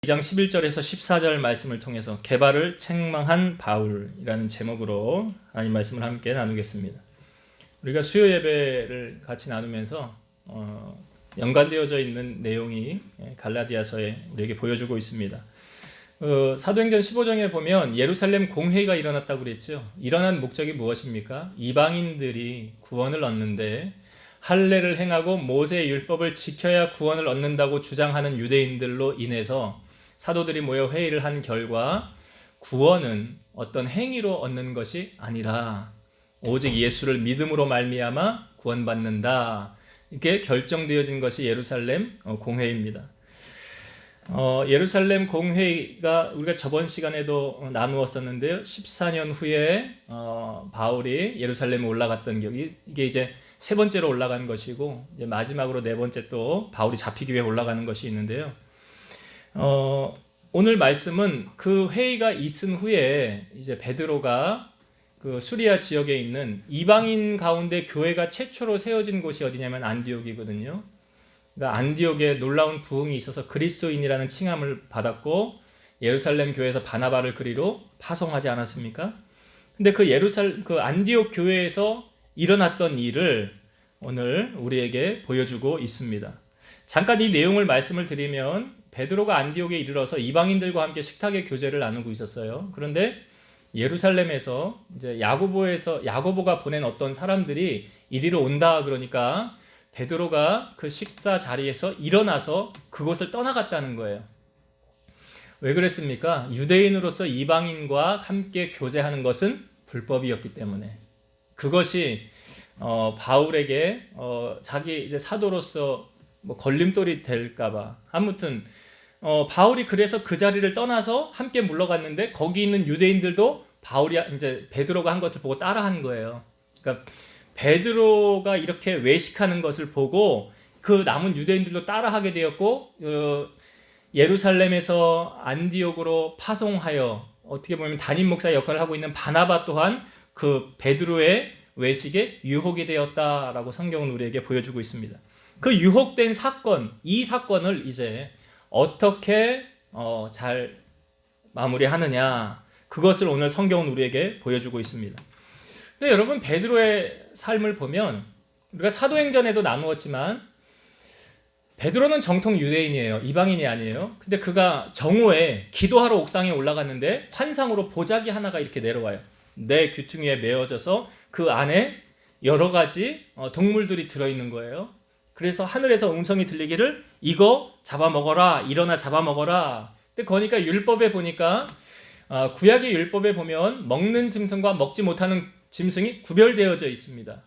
2장 11절에서 14절 말씀을 통해서 개발을 책망한 바울이라는 제목으로 하나님 말씀을 함께 나누겠습니다. 우리가 수요 예배를 같이 나누면서 연관되어져 있는 내용이 갈라디아서에 우리에게 보여주고 있습니다. 사도행전 15장에 보면 예루살렘 공회의가 일어났다고 그랬죠. 일어난 목적이 무엇입니까? 이방인들이 구원을 얻는데 할례를 행하고 모세의 율법을 지켜야 구원을 얻는다고 주장하는 유대인들로 인해서 사도들이 모여 회의를 한 결과 구원은 어떤 행위로 얻는 것이 아니라 오직 예수를 믿음으로 말미암아 구원받는다. 이게 결정되어진 것이 예루살렘 공회의입니다. 예루살렘 공회의가 우리가 저번 시간에도 나누었었는데요. 14년 후에 바울이 예루살렘에 올라갔던 기억이 이게 이제 세 번째로 올라간 것이고 이제 마지막으로 네 번째 또 바울이 잡히기 위해 올라가는 것이 있는데요. 오늘 말씀은 그 회의가 있은 후에 이제 베드로가 그 수리아 지역에 있는 이방인 가운데 교회가 최초로 세워진 곳이 어디냐면 안디옥이거든요. 그러니까 안디옥에 놀라운 부흥이 있어서 그리스도인이라는 칭함을 받았고 예루살렘 교회에서 바나바를 그리로 파송하지 않았습니까? 근데 그 안디옥 교회에서 일어났던 일을 오늘 우리에게 보여주고 있습니다. 잠깐 이 내용을 말씀을 드리면 베드로가 안디옥에 이르러서 이방인들과 함께 식탁의 교제를 나누고 있었어요. 그런데 예루살렘에서 이제 야고보가 보낸 어떤 사람들이 이리로 온다 그러니까 베드로가 그 식사 자리에서 일어나서 그곳을 떠나갔다는 거예요. 왜 그랬습니까? 유대인으로서 이방인과 함께 교제하는 것은 불법이었기 때문에 그것이 바울에게 자기 이제 사도로서 걸림돌이 될까봐 아무튼 바울이 그래서 그 자리를 떠나서 함께 물러갔는데 거기 있는 유대인들도 바울이 이제 베드로가 한 것을 보고 따라한 거예요. 그러니까 베드로가 이렇게 외식하는 것을 보고 그 남은 유대인들도 따라하게 되었고 예루살렘에서 안디옥으로 파송하여 어떻게 보면 담임 목사 역할을 하고 있는 바나바 또한 그 베드로의 외식에 유혹이 되었다라고 성경은 우리에게 보여주고 있습니다. 그 유혹된 사건, 이 사건을 이제 어떻게 잘 마무리하느냐 그것을 오늘 성경은 우리에게 보여주고 있습니다. 근데 여러분 베드로의 삶을 보면 우리가 사도행전에도 나누었지만 베드로는 정통 유대인이에요. 이방인이 아니에요. 근데 그가 정오에 기도하러 옥상에 올라갔는데 환상으로 보자기 하나가 이렇게 내려와요. 내 귀퉁이에 메어져서 그 안에 여러 가지 동물들이 들어있는 거예요. 그래서 하늘에서 음성이 들리기를 이거 잡아먹어라, 일어나 잡아먹어라. 근데 그러니까 율법에 보니까 구약의 율법에 보면 먹는 짐승과 먹지 못하는 짐승이 구별되어져 있습니다.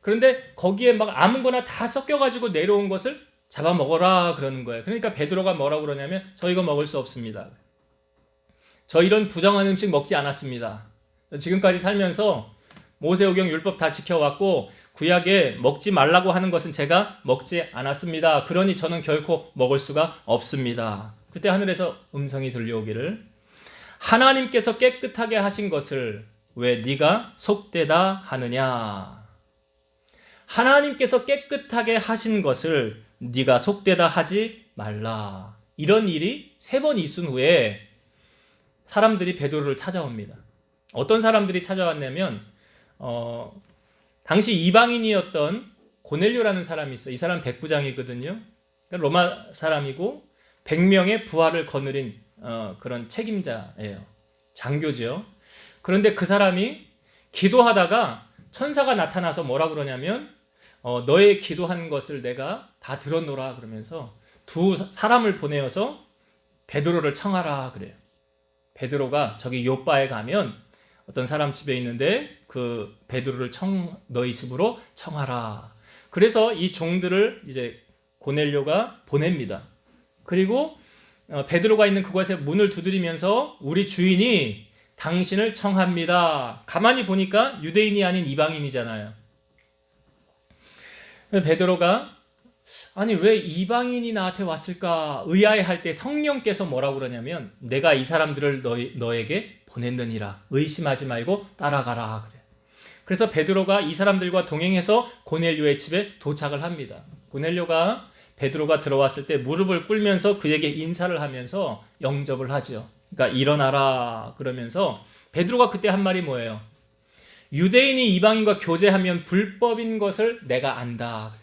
그런데 거기에 막 아무거나 다 섞여가지고 내려온 것을 잡아먹어라 그러는 거예요. 그러니까 베드로가 뭐라고 그러냐면 저 이거 먹을 수 없습니다. 저 이런 부정한 음식 먹지 않았습니다. 지금까지 살면서 모세오경 율법 다 지켜왔고 구약에 먹지 말라고 하는 것은 제가 먹지 않았습니다. 그러니 저는 결코 먹을 수가 없습니다. 그때 하늘에서 음성이 들려오기를 하나님께서 깨끗하게 하신 것을 왜 네가 속되다 하느냐. 하나님께서 깨끗하게 하신 것을 네가 속되다 하지 말라. 이런 일이 3번 있은 후에 사람들이 베드로를 찾아옵니다. 어떤 사람들이 찾아왔냐면 당시 이방인이었던 고넬료라는 사람이 있어요. 이 사람 백부장이거든요. 그러니까 로마 사람이고 100명의 부하를 거느린 그런 책임자예요. 장교죠. 그런데 그 사람이 기도하다가 천사가 나타나서 뭐라 그러냐면 너의 기도한 것을 내가 다 들었노라 그러면서 두 사람을 보내어서 베드로를 청하라 그래요. 베드로가 저기 요바에 가면 어떤 사람 집에 있는데 그 베드로를 너희 집으로 청하라. 그래서 이 종들을 이제 고넬료가 보냅니다. 그리고 베드로가 있는 그곳에 문을 두드리면서 우리 주인이 당신을 청합니다. 가만히 보니까 유대인이 아닌 이방인이잖아요. 베드로가 아니 왜 이방인이 나한테 왔을까 의아해할 때 성령께서 뭐라고 그러냐면 내가 이 사람들을 너에게 보냈느니라. 의심하지 말고 따라가라 그래. 그래서 베드로가 이 사람들과 동행해서 고넬료의 집에 도착을 합니다. 고넬료가 베드로가 들어왔을 때 무릎을 꿇면서 그에게 인사를 하면서 영접을 하죠. 그러니까 일어나라 그러면서 베드로가 그때 한 말이 뭐예요? 유대인이 이방인과 교제하면 불법인 것을 내가 안다.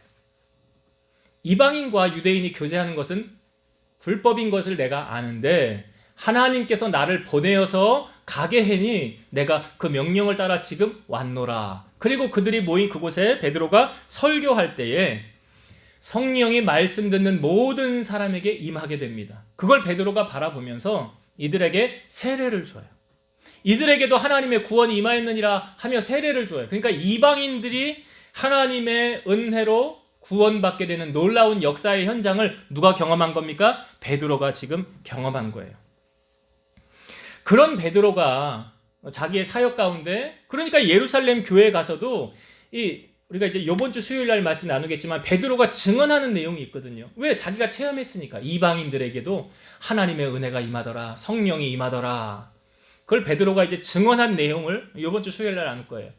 이방인과 유대인이 교제하는 것은 불법인 것을 내가 아는데 하나님께서 나를 보내어서 가게 하니 내가 그 명령을 따라 지금 왔노라. 그리고 그들이 모인 그곳에 베드로가 설교할 때에 성령이 말씀 듣는 모든 사람에게 임하게 됩니다. 그걸 베드로가 바라보면서 이들에게 세례를 줘요. 이들에게도 하나님의 구원이 임하였느니라 하며 세례를 줘요. 그러니까 이방인들이 하나님의 은혜로 구원받게 되는 놀라운 역사의 현장을 누가 경험한 겁니까? 베드로가 지금 경험한 거예요. 그런 베드로가 자기의 사역 가운데, 그러니까 예루살렘 교회에 가서도 우리가 이제 이번 주 수요일 날 말씀 나누겠지만 베드로가 증언하는 내용이 있거든요. 왜? 자기가 체험했으니까. 이방인들에게도 하나님의 은혜가 임하더라, 성령이 임하더라. 그걸 베드로가 이제 증언한 내용을 이번 주 수요일 날 나눌 거예요.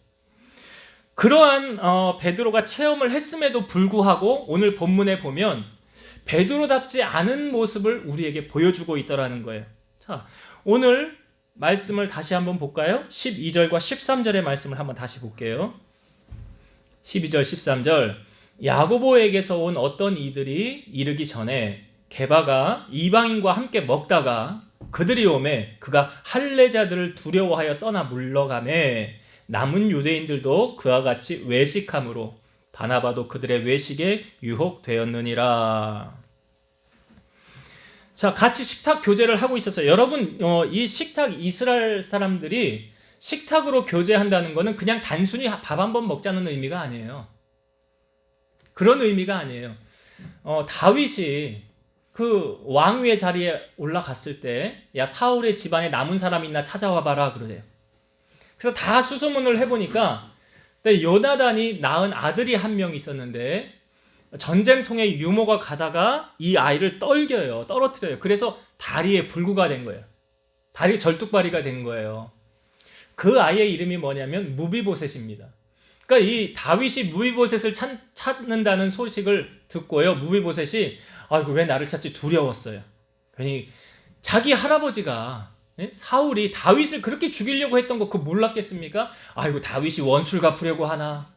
그러한 베드로가 체험을 했음에도 불구하고 오늘 본문에 보면 베드로답지 않은 모습을 우리에게 보여주고 있더라는 거예요. 자, 오늘 말씀을 다시 한번 볼까요? 12절과 13절의 말씀을 한번 다시 볼게요. 12절 13절 야고보에게서 온 어떤 이들이 이르기 전에 게바가 이방인과 함께 먹다가 그들이 오매 그가 할례자들을 두려워하여 떠나 물러가매 남은 유대인들도 그와 같이 외식함으로 바나바도 그들의 외식에 유혹되었느니라. 자, 같이 식탁 교제를 하고 있었어요. 여러분, 이 식탁 이스라엘 사람들이 식탁으로 교제한다는 것은 그냥 단순히 밥 한 번 먹자는 의미가 아니에요. 그런 의미가 아니에요. 다윗이 그 왕위의 자리에 올라갔을 때, 야, 사울의 집안에 남은 사람 있나 찾아와 봐라 그러대요. 그래서 다 수소문을 해보니까 요나단이 낳은 아들이 한 명 있었는데 전쟁통에 유모가 가다가 이 아이를 떨어뜨려요. 그래서 다리에 불구가 된 거예요. 다리 절뚝발이가 된 거예요. 그 아이의 이름이 뭐냐면 무비보셋입니다. 그러니까 이 다윗이 무비보셋을 찾는다는 소식을 듣고요. 무비보셋이 아이고 왜 나를 찾지 두려웠어요. 괜히 자기 할아버지가 사울이 다윗을 그렇게 죽이려고 했던 거 그거 몰랐겠습니까? 아이고 다윗이 원수를 갚으려고 하나?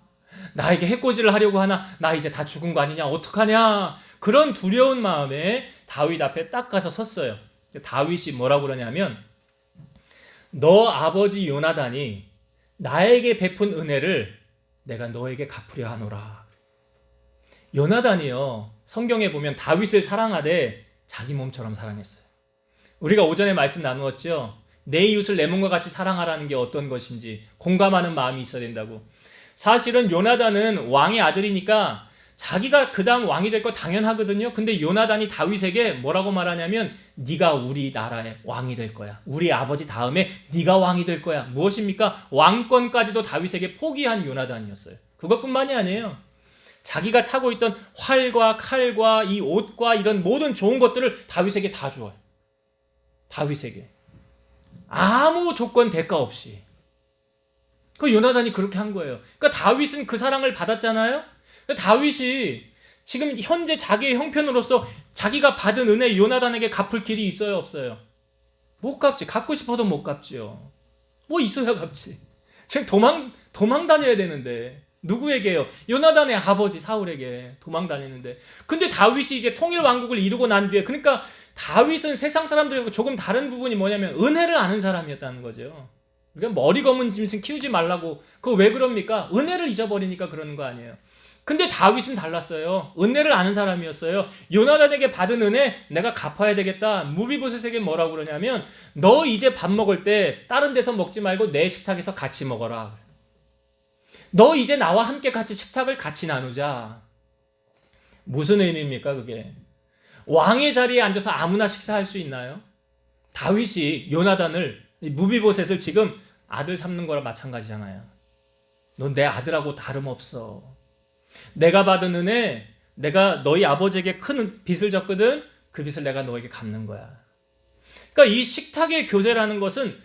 나에게 해코지를 하려고 하나? 나 이제 다 죽은 거 아니냐? 어떡하냐? 그런 두려운 마음에 다윗 앞에 딱 가서 섰어요. 다윗이 뭐라고 그러냐면 너 아버지 요나단이 나에게 베푼 은혜를 내가 너에게 갚으려 하노라. 요나단이요, 성경에 보면 다윗을 사랑하되 자기 몸처럼 사랑했어요. 우리가 오전에 말씀 나누었죠. 내 이웃을 내 몸과 같이 사랑하라는 게 어떤 것인지 공감하는 마음이 있어야 된다고. 사실은 요나단은 왕의 아들이니까 자기가 그 다음 왕이 될 거 당연하거든요. 근데 요나단이 다윗에게 뭐라고 말하냐면 네가 우리 나라의 왕이 될 거야. 우리 아버지 다음에 네가 왕이 될 거야. 무엇입니까? 왕권까지도 다윗에게 포기한 요나단이었어요. 그것뿐만이 아니에요. 자기가 차고 있던 활과 칼과 이 옷과 이런 모든 좋은 것들을 다윗에게 다 주어요. 다윗에게. 아무 조건 대가 없이. 그 요나단이 그렇게 한 거예요. 그러니까 다윗은 그 사랑을 받았잖아요. 다윗이 지금 현재 자기의 형편으로서 자기가 받은 은혜 요나단에게 갚을 길이 있어요, 없어요? 못 갚지. 갚고 싶어도 못 갚지요. 뭐 있어야 갚지. 지금 도망 다녀야 되는데. 누구에게요? 요나단의 아버지 사울에게 도망 다니는데. 근데 다윗이 이제 통일 왕국을 이루고 난 뒤에, 그러니까 다윗은 세상 사람들하고 조금 다른 부분이 뭐냐면 은혜를 아는 사람이었다는 거죠. 그러니까 머리 검은 짐승 키우지 말라고. 그거 왜 그럽니까? 은혜를 잊어버리니까 그러는 거 아니에요. 근데 다윗은 달랐어요. 은혜를 아는 사람이었어요. 요나단에게 받은 은혜 내가 갚아야 되겠다. 무비보셋에게 뭐라고 그러냐면 너 이제 밥 먹을 때 다른 데서 먹지 말고 내 식탁에서 같이 먹어라. 너 이제 나와 함께 같이 식탁을 같이 나누자. 무슨 의미입니까 그게? 왕의 자리에 앉아서 아무나 식사할 수 있나요? 다윗이 요나단을, 무비보셋을 지금 아들 삼는 거랑 마찬가지잖아요. 넌 내 아들하고 다름없어. 내가 받은 은혜, 내가 너희 아버지에게 큰 빚을 졌거든. 그 빚을 내가 너에게 갚는 거야. 그러니까 이 식탁의 교제라는 것은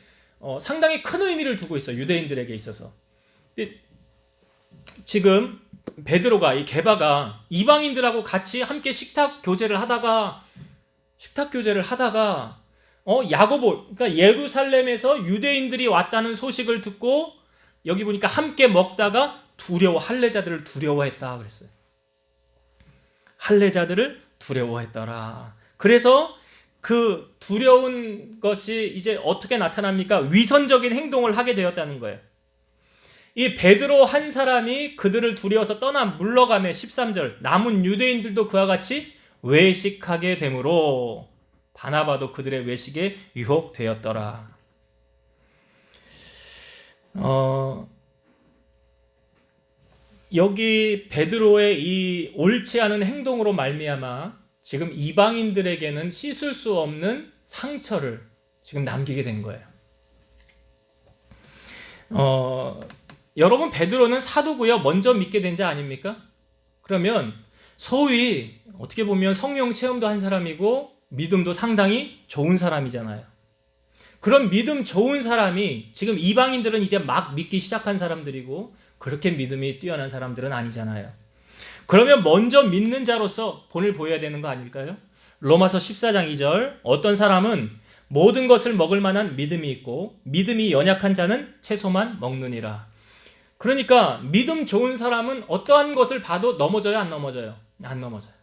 상당히 큰 의미를 두고 있어요. 유대인들에게 있어서. 지금 베드로가 이 게바가 이방인들하고 같이 함께 식탁 교제를 하다가 야고보, 그러니까 예루살렘에서 유대인들이 왔다는 소식을 듣고 여기 보니까 함께 먹다가 할례자들을 두려워했다 그랬어요. 할례자들을 두려워했더라. 그래서 그 두려운 것이 이제 어떻게 나타납니까? 위선적인 행동을 하게 되었다는 거예요. 이 베드로 한 사람이 그들을 두려워서 떠나 물러가며 13절 남은 유대인들도 그와 같이 외식하게 되므로 바나바도 그들의 외식에 유혹되었더라. 여기 베드로의 이 옳지 않은 행동으로 말미암아 지금 이방인들에게는 씻을 수 없는 상처를 지금 남기게 된 거예요. 여러분, 베드로는 사도고요. 먼저 믿게 된 자 아닙니까? 그러면 소위 어떻게 보면 성령 체험도 한 사람이고 믿음도 상당히 좋은 사람이잖아요. 그런 믿음 좋은 사람이 지금 이방인들은 이제 막 믿기 시작한 사람들이고 그렇게 믿음이 뛰어난 사람들은 아니잖아요. 그러면 먼저 믿는 자로서 본을 보여야 되는 거 아닐까요? 로마서 14장 2절 어떤 사람은 모든 것을 먹을 만한 믿음이 있고 믿음이 연약한 자는 채소만 먹느니라. 그러니까 믿음 좋은 사람은 어떠한 것을 봐도 넘어져요, 안 넘어져요? 안 넘어져요.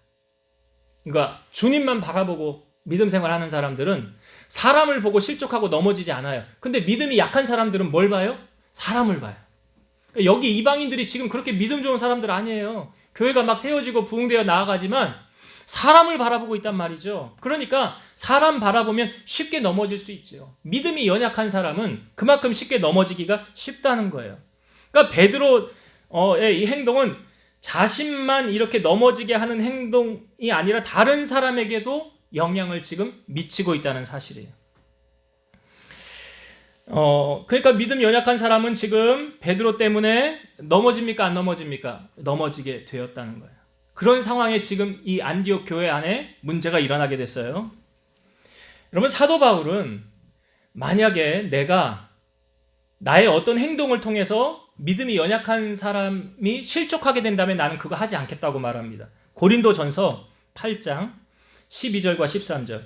그러니까 주님만 바라보고 믿음 생활하는 사람들은 사람을 보고 실족하고 넘어지지 않아요. 근데 믿음이 약한 사람들은 뭘 봐요? 사람을 봐요. 여기 이방인들이 지금 그렇게 믿음 좋은 사람들 아니에요. 교회가 막 세워지고 부흥되어 나아가지만 사람을 바라보고 있단 말이죠. 그러니까 사람 바라보면 쉽게 넘어질 수 있죠. 믿음이 연약한 사람은 그만큼 쉽게 넘어지기가 쉽다는 거예요. 그러니까 베드로의 이 행동은 자신만 이렇게 넘어지게 하는 행동이 아니라 다른 사람에게도 영향을 지금 미치고 있다는 사실이에요. 그러니까 믿음 연약한 사람은 지금 베드로 때문에 넘어집니까? 안 넘어집니까? 넘어지게 되었다는 거예요. 그런 상황에 지금 이 안디옥 교회 안에 문제가 일어나게 됐어요. 여러분, 사도 바울은 만약에 내가 나의 어떤 행동을 통해서 믿음이 연약한 사람이 실족하게 된다면 나는 그거 하지 않겠다고 말합니다. 고린도전서 8장 12절과 13절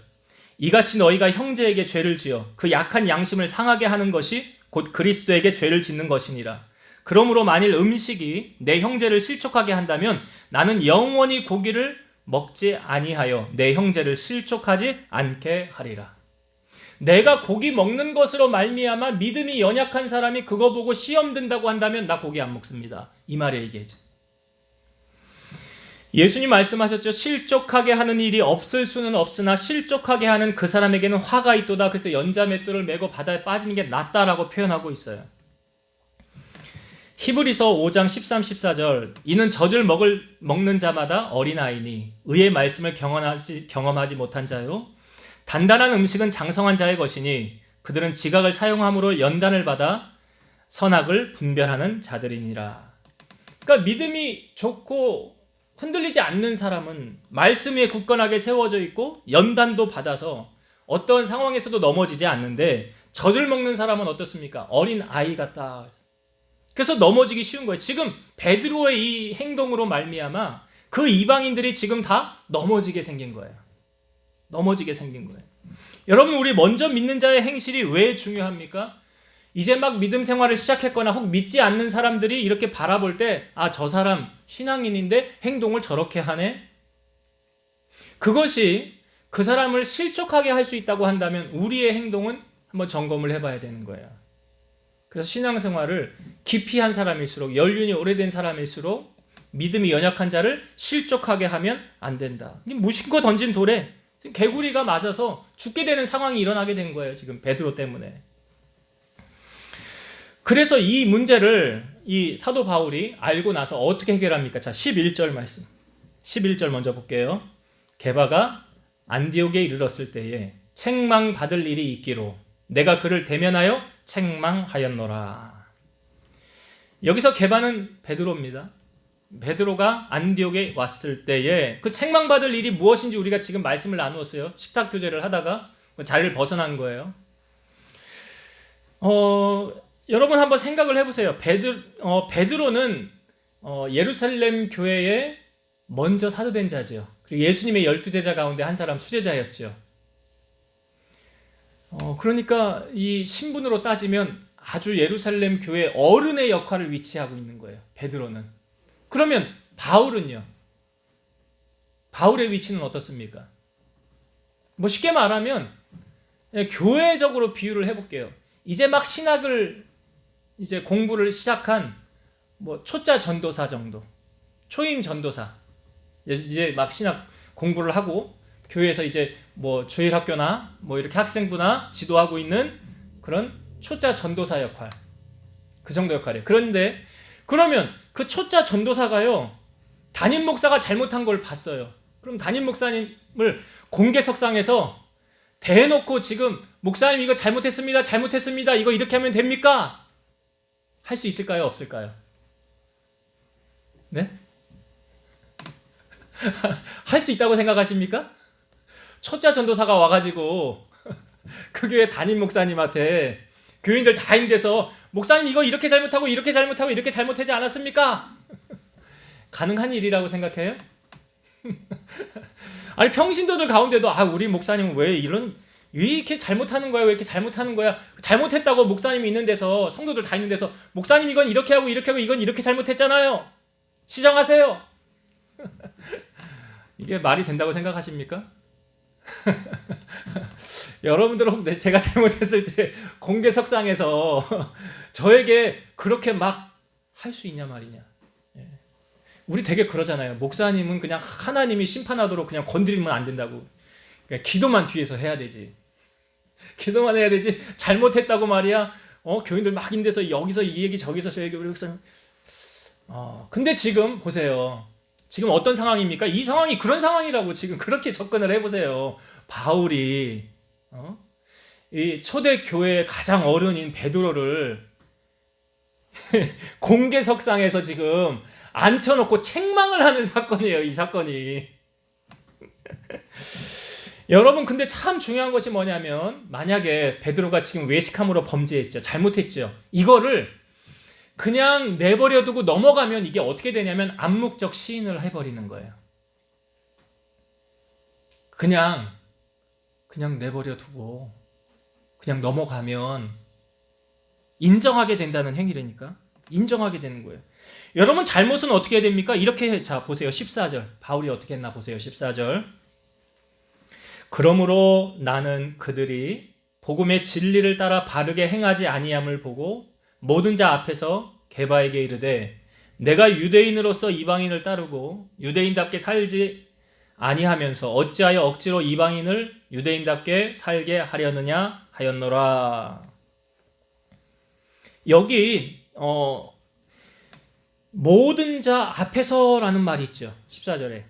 이같이 너희가 형제에게 죄를 지어 그 약한 양심을 상하게 하는 것이 곧 그리스도에게 죄를 짓는 것이니라. 그러므로 만일 음식이 내 형제를 실족하게 한다면 나는 영원히 고기를 먹지 아니하여 내 형제를 실족하지 않게 하리라. 내가 고기 먹는 것으로 말미암아 믿음이 연약한 사람이 그거 보고 시험 든다고 한다면 나 고기 안 먹습니다. 이 말에 얘기하죠. 예수님 말씀하셨죠. 실족하게 하는 일이 없을 수는 없으나 실족하게 하는 그 사람에게는 화가 있도다. 그래서 연자맷돌을 메고 바다에 빠지는 게 낫다라고 표현하고 있어요. 히브리서 5장 13, 14절 이는 젖을 먹는 자마다 어린아이니 의의 말씀을 경험하지 못한 자요 단단한 음식은 장성한 자의 것이니 그들은 지각을 사용함으로 연단을 받아 선악을 분별하는 자들이니라. 그러니까 믿음이 좋고 흔들리지 않는 사람은 말씀 위에 굳건하게 세워져 있고 연단도 받아서 어떤 상황에서도 넘어지지 않는데 젖을 먹는 사람은 어떻습니까? 어린 아이 같다. 그래서 넘어지기 쉬운 거예요. 지금 베드로의 이 행동으로 말미암아 그 이방인들이 지금 다 넘어지게 생긴 거예요. 넘어지게 생긴 거예요. 여러분, 우리 먼저 믿는 자의 행실이 왜 중요합니까? 이제 막 믿음 생활을 시작했거나 혹 믿지 않는 사람들이 이렇게 바라볼 때 아, 저 사람 신앙인인데 행동을 저렇게 하네? 그것이 그 사람을 실족하게 할 수 있다고 한다면 우리의 행동은 한번 점검을 해봐야 되는 거예요. 그래서 신앙생활을 깊이 한 사람일수록 연륜이 오래된 사람일수록 믿음이 연약한 자를 실족하게 하면 안 된다. 무심코 던진 돌에 개구리가 맞아서 죽게 되는 상황이 일어나게 된 거예요. 지금 베드로 때문에. 그래서 이 문제를 이 사도 바울이 알고 나서 어떻게 해결합니까? 자, 11절 말씀. 11절 먼저 볼게요. 게바가 안디옥에 이르렀을 때에 책망받을 일이 있기로 내가 그를 대면하여 책망하였노라. 여기서 게바는 베드로입니다. 베드로가 안디옥에 왔을 때에 그 책망받을 일이 무엇인지 우리가 지금 말씀을 나누었어요. 식탁 교제를 하다가 자리를 벗어난 거예요. 여러분 한번 생각을 해보세요. 베드로는 예루살렘 교회에 먼저 사도된 자죠. 그리고 예수님의 12제자 가운데 한 사람 수제자였죠. 그러니까 이 신분으로 따지면 아주 예루살렘 교회 어른의 역할을 위치하고 있는 거예요. 베드로는. 그러면 바울은요? 바울의 위치는 어떻습니까? 뭐 쉽게 말하면 교회적으로 비유를 해볼게요. 이제 막 신학을 이제 공부를 시작한 뭐 초짜 전도사 정도, 초임 전도사, 이제 막 신학 공부를 하고 교회에서 이제 뭐 주일학교나 뭐 이렇게 학생부나 지도하고 있는 그런 초짜 전도사 역할, 그 정도 역할이에요. 그런데 그러면 그 초짜 전도사가요, 담임 목사가 잘못한 걸 봤어요. 그럼 담임 목사님을 공개석상에서 대놓고 지금 목사님 이거 잘못했습니다. 잘못했습니다. 이거 이렇게 하면 됩니까? 할 수 있을까요? 없을까요? 네? 할 수 있다고 생각하십니까? 초짜 전도사가 와가지고 그 교회 담임 목사님한테 교인들 다 있는데서 목사님 이거 이렇게 잘못하고 이렇게 잘못하고 이렇게 잘못하지 않았습니까? 가능한 일이라고 생각해요? 아니 평신도들 가운데도 우리 목사님은 왜 이렇게 잘못하는 거야? 왜 이렇게 잘못하는 거야? 잘못했다고 목사님이 있는 데서 성도들 다 있는 데서 목사님 이건 이렇게 하고 이건 이렇게 잘못했잖아요. 시정하세요. 이게 말이 된다고 생각하십니까? 여러분들은 제가 잘못했을 때 공개석상에서 저에게 그렇게 막 할 수 있냐 말이냐. 우리 되게 그러잖아요. 목사님은 그냥 하나님이 심판하도록 그냥 건드리면 안 된다고. 그러니까 기도만 뒤에서 해야 되지. 기도만 해야 되지. 잘못했다고 말이야. 교인들 막 인데서 여기서 이 얘기 저기서 저 얘기 우리 목사님. 근데 지금 보세요. 지금 어떤 상황입니까? 이 상황이 그런 상황이라고 지금 그렇게 접근을 해보세요. 바울이 이 초대 교회의 가장 어른인 베드로를 공개석상에서 지금 앉혀놓고 책망을 하는 사건이에요. 이 사건이. 여러분 근데 참 중요한 것이 뭐냐면 만약에 베드로가 지금 외식함으로 범죄했죠. 잘못했죠. 이거를 그냥 내버려두고 넘어가면 이게 어떻게 되냐면 암묵적 시인을 해버리는 거예요. 그냥 내버려두고 그냥 넘어가면 인정하게 된다는 행위라니까. 인정하게 되는 거예요. 여러분 잘못은 어떻게 해야 됩니까? 이렇게 자 보세요. 14절. 바울이 어떻게 했나 보세요. 14절. 그러므로 나는 그들이 복음의 진리를 따라 바르게 행하지 아니함을 보고 모든 자 앞에서 게바에게 이르되 내가 유대인으로서 이방인을 따르고 유대인답게 살지 아니하면서 어찌하여 억지로 이방인을 유대인답게 살게 하려느냐 하였노라. 여기 모든 자 앞에서라는 말이 있죠. 14절에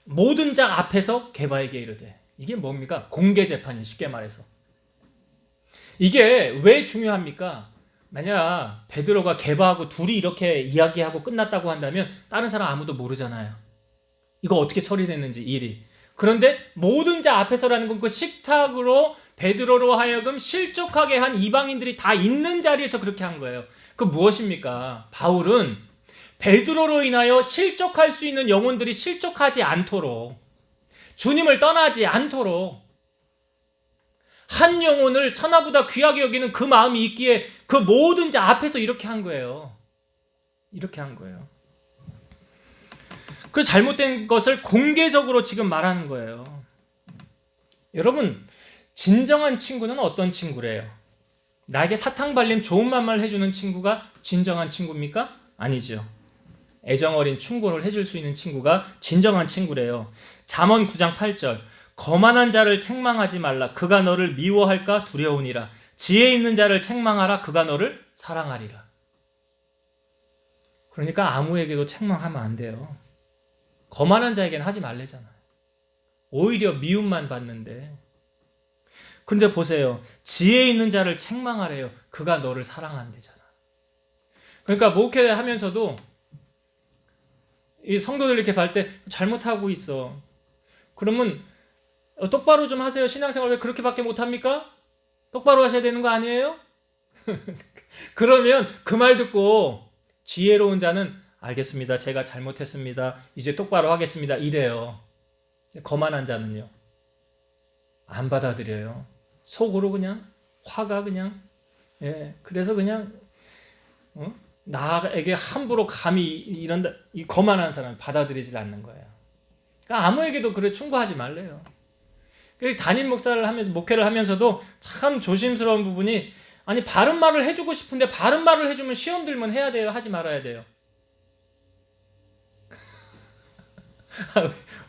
모든 자 앞에서 게바에게 이르되 이게 뭡니까? 공개 재판이에요. 쉽게 말해서 이게 왜 중요합니까? 만약 베드로가 게바하고 둘이 이렇게 이야기하고 끝났다고 한다면 다른 사람 아무도 모르잖아요. 이거 어떻게 처리됐는지 일이. 그런데 모든 자 앞에서라는 건 그 식탁으로 베드로로 하여금 실족하게 한 이방인들이 다 있는 자리에서 그렇게 한 거예요. 그 무엇입니까? 바울은 베드로로 인하여 실족할 수 있는 영혼들이 실족하지 않도록 주님을 떠나지 않도록 한 영혼을 천하보다 귀하게 여기는 그 마음이 있기에 그 모든 자 앞에서 이렇게 한 거예요. 이렇게 한 거예요. 그래서 잘못된 것을 공개적으로 지금 말하는 거예요. 여러분 진정한 친구는 어떤 친구래요? 나에게 사탕 발림 좋은 말만 해주는 친구가 진정한 친구입니까? 아니죠. 애정어린 충고를 해줄 수 있는 친구가 진정한 친구래요. 잠언 9장 8절 거만한 자를 책망하지 말라. 그가 너를 미워할까 두려우니라. 지혜 있는 자를 책망하라. 그가 너를 사랑하리라. 그러니까 아무에게도 책망하면 안 돼요. 거만한 자에게는 하지 말래잖아요. 오히려 미움만 받는데. 근데 보세요. 지혜 있는 자를 책망하래요. 그가 너를 사랑한대잖아. 그러니까 목회하면서도 이 성도들 이렇게 볼 때 잘못하고 있어. 그러면 똑바로 좀 하세요. 신앙생활 왜 그렇게밖에 못합니까? 똑바로 하셔야 되는 거 아니에요? 그러면 그 말 듣고 지혜로운 자는 알겠습니다. 제가 잘못했습니다. 이제 똑바로 하겠습니다. 이래요. 거만한 자는요. 안 받아들여요. 속으로 그냥 화가 그냥 그래서 그냥 나에게 함부로 감히 이런다. 이 거만한 사람은 받아들이질 않는 거예요. 그러니까 아무에게도 그래 충고하지 말래요. 그래서 담임 목사를 하면서 목회를 하면서도 참 조심스러운 부분이 아니 바른 말을 해주고 싶은데 바른 말을 해주면 시험 들면 해야 돼요? 하지 말아야 돼요?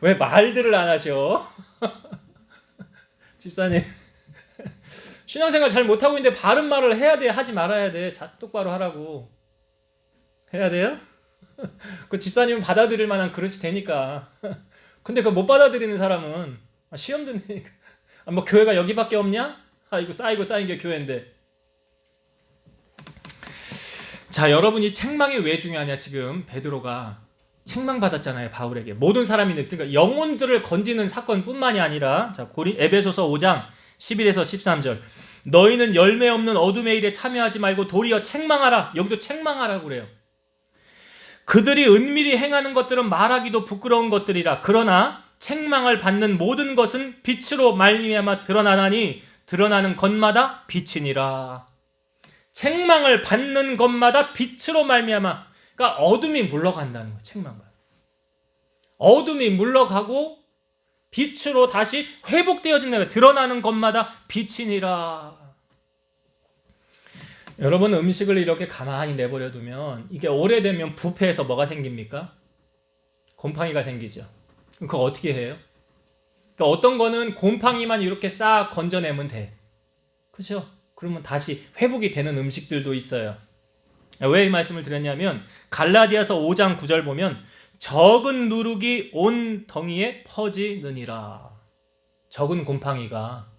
왜 말들을 안 하셔? 집사님 신앙생활 잘 못하고 있는데 바른 말을 해야 돼? 하지 말아야 돼? 똑바로 하라고 해야 돼요? 그 집사님은 받아들일 만한 그릇이 되니까 근데 그 못 받아들이는 사람은 시험 듣니까 뭐 교회가 여기밖에 없냐? 이거 쌓인 게 교회인데. 자, 여러분이 책망이 왜 중요하냐? 지금 베드로가 책망받았잖아요. 바울에게 모든 사람이 그러니까 영혼들을 건지는 사건뿐만이 아니라 자, 에베소서 5장 11에서 13절 너희는 열매 없는 어둠의 일에 참여하지 말고 도리어 책망하라. 여기도 책망하라고 그래요. 그들이 은밀히 행하는 것들은 말하기도 부끄러운 것들이라. 그러나 책망을 받는 모든 것은 빛으로 말미암아 드러나나니 드러나는 것마다 빛이니라. 책망을 받는 것마다 빛으로 말미암아. 그러니까 어둠이 물러간다는 거예요. 책망을. 어둠이 물러가고 빛으로 다시 회복되어진다는 거예요. 드러나는 것마다 빛이니라. 여러분 음식을 이렇게 가만히 내버려 두면 이게 오래되면 부패해서 뭐가 생깁니까? 곰팡이가 생기죠. 그거 어떻게 해요? 그러니까 어떤 거는 곰팡이만 이렇게 싹 건져내면 돼. 그렇죠? 그러면 다시 회복이 되는 음식들도 있어요. 왜 이 말씀을 드렸냐면 갈라디아서 5장 9절 보면 적은 누룩이 온 덩이에 퍼지느니라. 적은 곰팡이가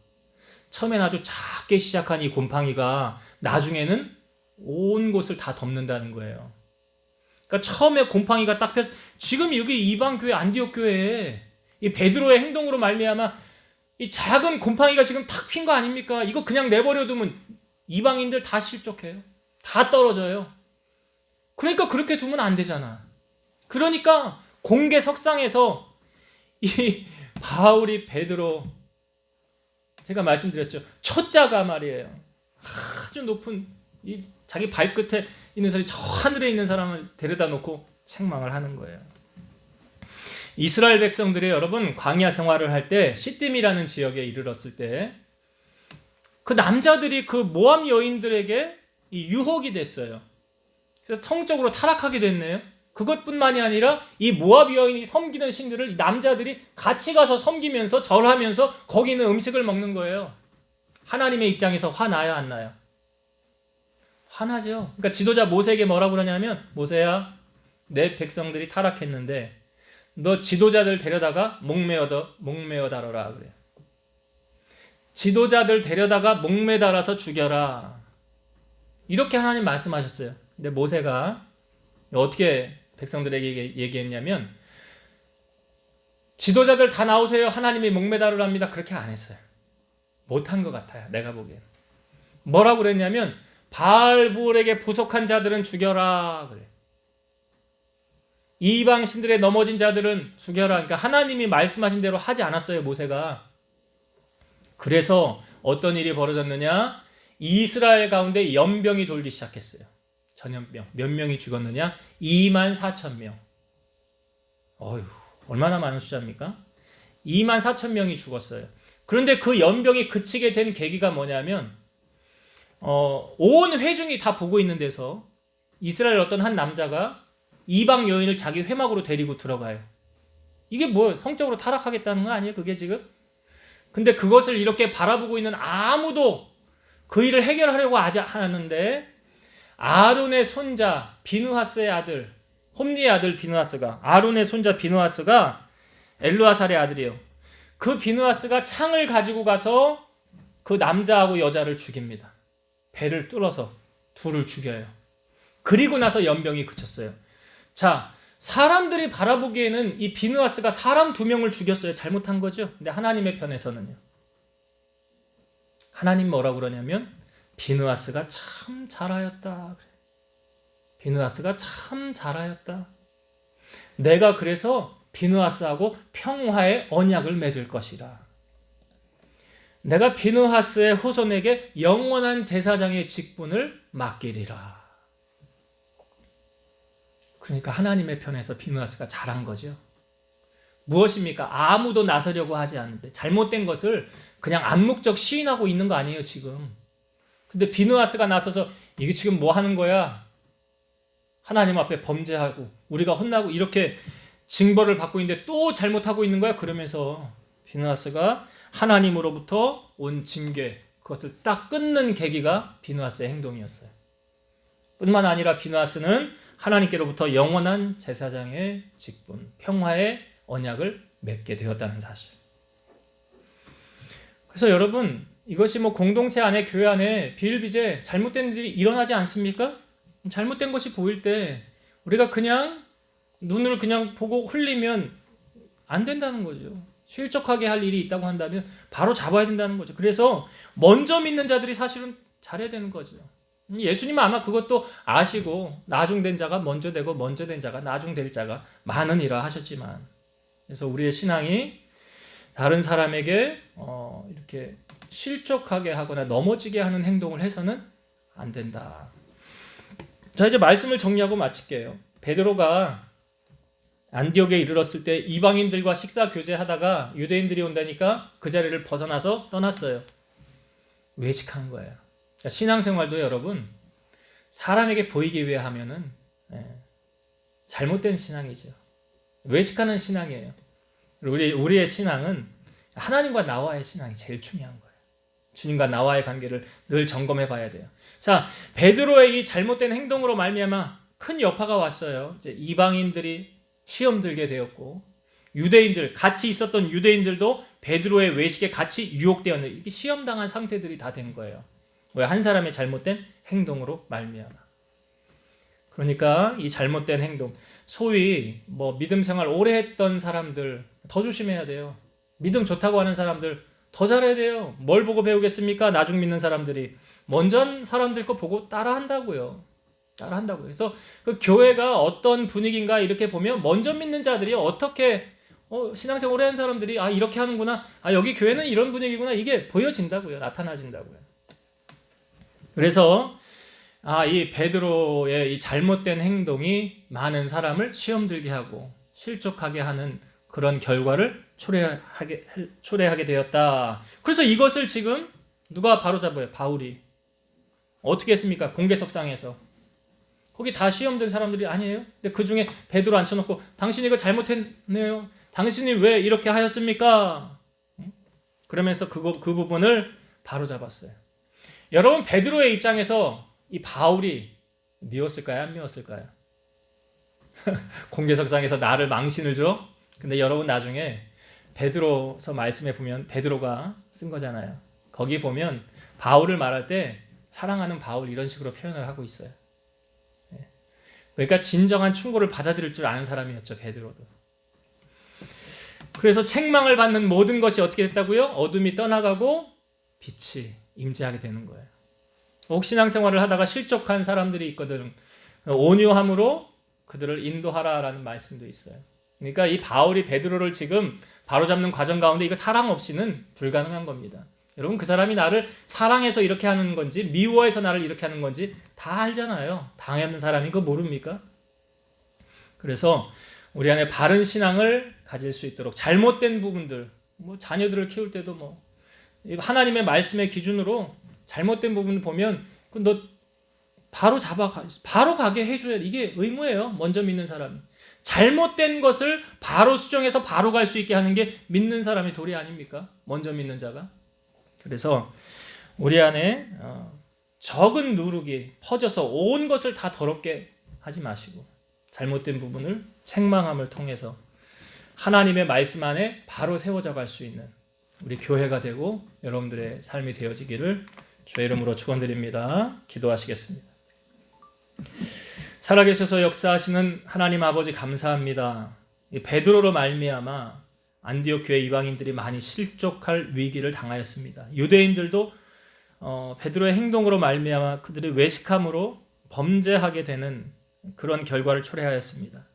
처음엔 아주 작게 시작한 이 곰팡이가 나중에는 온 곳을 다 덮는다는 거예요. 그러니까 처음에 곰팡이가 딱 폈어. 지금 여기 이방교회 안디옥 교회에 이 베드로의 행동으로 말미암아 이 작은 곰팡이가 지금 탁 핀 거 아닙니까? 이거 그냥 내버려 두면 이방인들 다 실족해요. 다 떨어져요. 그러니까 그렇게 두면 안 되잖아. 그러니까 공개 석상에서 이 바울이 베드로 제가 말씀드렸죠. 초짜가 말이에요. 아주 높은 이 자기 발끝에 있는 사람이 저 하늘에 있는 사람을 데려다 놓고 책망을 하는 거예요. 이스라엘 백성들이 여러분 광야 생활을 할 때 시딤이라는 지역에 이르렀을 때 그 남자들이 그 모압 여인들에게 이 유혹이 됐어요. 그래서 성적으로 타락하게 됐네요. 그것뿐만이 아니라 이 모압 여인이 섬기는 신들을 이 남자들이 같이 가서 섬기면서 절하면서 거기 있는 음식을 먹는 거예요. 하나님의 입장에서 화나요, 안 나요? 화나죠. 그러니까 지도자 모세에게 뭐라고 그러냐면 모세야, 내 백성들이 타락했는데 너 지도자들 데려다가 목매어 다뤄라 그래요. 지도자들 데려다가 목매달아서 죽여라. 이렇게 하나님 말씀하셨어요. 근데 모세가 어떻게 백성들에게 얘기했냐면 지도자들 다 나오세요. 하나님이 목매다루랍니다. 그렇게 안 했어요. 못한 것 같아요. 내가 보기엔. 뭐라고 그랬냐면 바알부올에게 부속한 자들은 죽여라 그래. 이방 신들의 넘어진 자들은 죽여라. 그러니까 하나님이 말씀하신 대로 하지 않았어요. 모세가. 그래서 어떤 일이 벌어졌느냐? 이스라엘 가운데 연병이 돌기 시작했어요. 전염병. 몇 명이 죽었느냐? 24,000명. 어휴, 얼마나 많은 숫자입니까? 24,000명이 죽었어요. 그런데 그 연병이 그치게 된 계기가 뭐냐면 온 회중이 다 보고 있는 데서 이스라엘 어떤 한 남자가 이방 여인을 자기 회막으로 데리고 들어가요. 이게 뭐 성적으로 타락하겠다는 거 아니에요? 그게 지금? 근데 그것을 이렇게 바라보고 있는 아무도 그 일을 해결하려고 하지 않았는데 아론의 손자 비느하스의 아들 홈리의 아들 비느하스가 아론의 손자 비느하스가 엘르아살의 아들이에요. 그 비느하스가 창을 가지고 가서 그 남자하고 여자를 죽입니다. 배를 뚫어서 둘을 죽여요. 그리고 나서 연병이 그쳤어요. 자, 사람들이 바라보기에는 이 비느하스가 사람 2명을 죽였어요. 잘못한 거죠. 근데 하나님의 편에서는요. 하나님 뭐라고 그러냐면 비느하스가 참 잘하였다. 비느하스가 참 잘하였다. 내가 그래서 비느하스하고 평화의 언약을 맺을 것이라. 내가 비느하스의 후손에게 영원한 제사장의 직분을 맡기리라. 그러니까 하나님의 편에서 비느하스가 잘한 거죠. 무엇입니까? 아무도 나서려고 하지 않는데 잘못된 것을 그냥 암묵적 시인하고 있는 거 아니에요 지금. 근데 비느하스가 나서서 이게 지금 뭐 하는 거야? 하나님 앞에 범죄하고 우리가 혼나고 이렇게 징벌을 받고 있는데 또 잘못하고 있는 거야? 그러면서 비느하스가 하나님으로부터 온 징계, 그것을 딱 끊는 계기가 비느하스의 행동이었어요. 뿐만 아니라 비느하스는 하나님께로부터 영원한 제사장의 직분, 평화의 언약을 맺게 되었다는 사실. 그래서 여러분, 이것이 뭐 공동체 안에, 교회 안에 비일비재 잘못된 일이 일어나지 않습니까? 잘못된 것이 보일 때 우리가 그냥 눈을 그냥 보고 흘리면 안 된다는 거죠. 실족하게 할 일이 있다고 한다면 바로 잡아야 된다는 거죠. 그래서 먼저 믿는 자들이 사실은 잘해야 되는 거죠. 예수님은 아마 그것도 아시고 나중된 자가 먼저 되고 먼저 된 자가 나중될 자가 많으니라 하셨지만, 그래서 우리의 신앙이 다른 사람에게 이렇게 실족하게 하거나 넘어지게 하는 행동을 해서는 안 된다. 자, 이제 말씀을 정리하고 마칠게요. 베드로가 안디옥에 이르렀을 때 이방인들과 식사 교제하다가 유대인들이 온다니까 그 자리를 벗어나서 떠났어요. 외식한 거예요. 그러니까 신앙생활도 여러분 사람에게 보이기 위해 하면은 잘못된 신앙이죠. 외식하는 신앙이에요. 우리의 신앙은 하나님과 나와의 신앙이 제일 중요한 거예요. 주님과 나와의 관계를 늘 점검해 봐야 돼요. 자, 베드로의 이 잘못된 행동으로 말미암아 큰 여파가 왔어요. 이제 이방인들이 시험 들게 되었고, 유대인들, 같이 있었던 유대인들도 베드로의 외식에 같이 유혹되었는, 이게 시험당한 상태들이 다 된 거예요. 왜? 한 사람의 잘못된 행동으로 말미암아. 그러니까 이 잘못된 행동, 소위 뭐 믿음 생활 오래 했던 사람들 더 조심해야 돼요. 믿음 좋다고 하는 사람들 더 잘해야 돼요. 뭘 보고 배우겠습니까? 나중 믿는 사람들이 먼저 사람들 거 보고 따라한다고요. 그래서 그 교회가 어떤 분위기인가 이렇게 보면 먼저 믿는 자들이 어떻게 신앙생활 오래 한 사람들이 이렇게 하는구나, 여기 교회는 이런 분위기구나, 이게 보여진다고요. 나타나진다고요. 그래서 이 베드로의 이 잘못된 행동이 많은 사람을 시험 들게 하고 실족하게 하는 그런 결과를 초래하게 되었다. 그래서 이것을 지금 누가 바로잡아요? 바울이. 어떻게 했습니까? 공개석상에서. 거기 다 시험 든 사람들이 아니에요? 근데 그 중에 베드로 앉혀놓고 당신이 이거 잘못했네요. 당신이 왜 이렇게 하였습니까? 그러면서 그 부분을 바로잡았어요. 여러분, 베드로의 입장에서 이 바울이 미웠을까요? 안 미웠을까요? 공개석상에서 나를 망신을 줘? 근데 여러분 나중에 베드로서 말씀에 보면 베드로가 쓴 거잖아요. 거기 보면 바울을 말할 때 사랑하는 바울 이런 식으로 표현을 하고 있어요. 그러니까 진정한 충고를 받아들일 줄 아는 사람이었죠, 베드로도. 그래서 책망을 받는 모든 것이 어떻게 됐다고요? 어둠이 떠나가고 빛이 임재하게 되는 거예요. 혹 신앙생활을 하다가 실족한 사람들이 있거든. 온유함으로 그들을 인도하라라는 말씀도 있어요. 그러니까 이 바울이 베드로를 지금 바로잡는 과정 가운데 이거 사랑 없이는 불가능한 겁니다. 여러분, 그 사람이 나를 사랑해서 이렇게 하는 건지 미워해서 나를 이렇게 하는 건지 다 알잖아요. 당하는 사람이 그거 모릅니까? 그래서 우리 안에 바른 신앙을 가질 수 있도록 잘못된 부분들, 뭐 자녀들을 키울 때도 뭐 하나님의 말씀의 기준으로 잘못된 부분을 보면 너 바로 가게 해줘야 돼. 이게 의무예요. 먼저 믿는 사람이. 잘못된 것을 바로 수정해서 바로 갈 수 있게 하는 게 믿는 사람의 도리 아닙니까? 먼저 믿는 자가. 그래서 우리 안에 적은 누룩이 퍼져서 온 것을 다 더럽게 하지 마시고 잘못된 부분을 책망함을 통해서 하나님의 말씀 안에 바로 세워져 갈 수 있는 우리 교회가 되고 여러분들의 삶이 되어지기를 주의 이름으로 축원드립니다. 기도하시겠습니다. 살아계셔서 역사하시는 하나님 아버지 감사합니다. 이 베드로로 말미암아 안디옥 교회 이방인들이 많이 실족할 위기를 당하였습니다. 유대인들도 베드로의 행동으로 말미암아 그들의 외식함으로 범죄하게 되는 그런 결과를 초래하였습니다.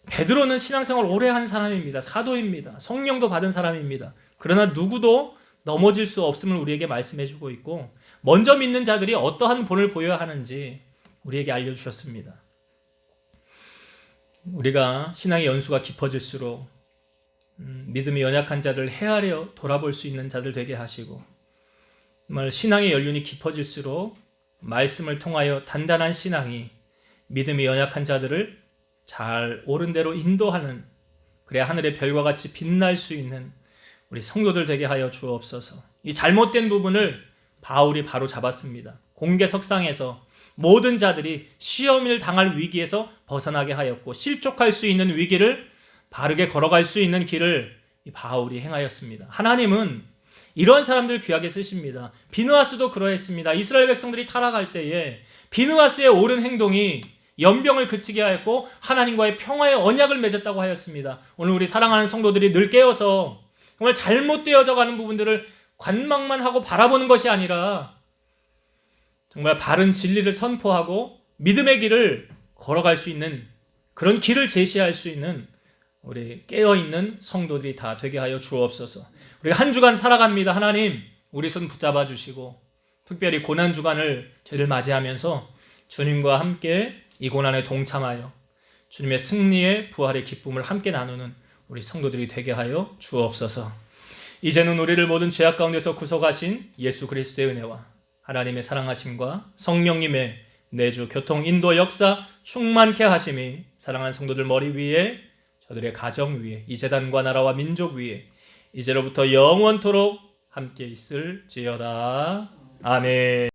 베드로는 신앙생활 오래 한 사람입니다. 사도입니다. 성령도 받은 사람입니다. 그러나 누구도 넘어질 수 없음을 우리에게 말씀해주고 있고, 먼저 믿는 자들이 어떠한 본을 보여야 하는지 우리에게 알려주셨습니다. 우리가 신앙의 연수가 깊어질수록 믿음이 연약한 자들을 헤아려 돌아볼 수 있는 자들 되게 하시고, 정말 신앙의 연륜이 깊어질수록 말씀을 통하여 단단한 신앙이 믿음이 연약한 자들을 잘 옳은 대로 인도하는, 그래야 하늘의 별과 같이 빛날 수 있는 우리 성도들 되게 하여 주옵소서. 이 잘못된 부분을 바울이 바로 잡았습니다. 공개석상에서 모든 자들이 시험을 당할 위기에서 벗어나게 하였고, 실족할 수 있는 위기를 바르게 걸어갈 수 있는 길을 바울이 행하였습니다. 하나님은 이런 사람들 귀하게 쓰십니다. 비느하스도 그러했습니다. 이스라엘 백성들이 타락할 때에 비느하스의 옳은 행동이 연병을 그치게 하였고 하나님과의 평화의 언약을 맺었다고 하였습니다. 오늘 우리 사랑하는 성도들이 늘 깨어서 정말 잘못되어져 가는 부분들을 관망만 하고 바라보는 것이 아니라 정말 바른 진리를 선포하고 믿음의 길을 걸어갈 수 있는, 그런 길을 제시할 수 있는 우리 깨어있는 성도들이 다 되게 하여 주옵소서. 우리가 한 주간 살아갑니다. 하나님 우리 손 붙잡아 주시고, 특별히 고난주간을 저희를 맞이하면서 주님과 함께 이 고난에 동참하여 주님의 승리의 부활의 기쁨을 함께 나누는 우리 성도들이 되게 하여 주옵소서. 이제는 우리를 모든 죄악 가운데서 구속하신 예수 그리스도의 은혜와 하나님의 사랑하심과 성령님의 내주 교통 인도 역사 충만케 하심이 사랑하는 성도들 머리 위에, 저들의 가정 위에, 이 제단과 나라와 민족 위에 이제로부터 영원토록 함께 있을지어다. 아멘.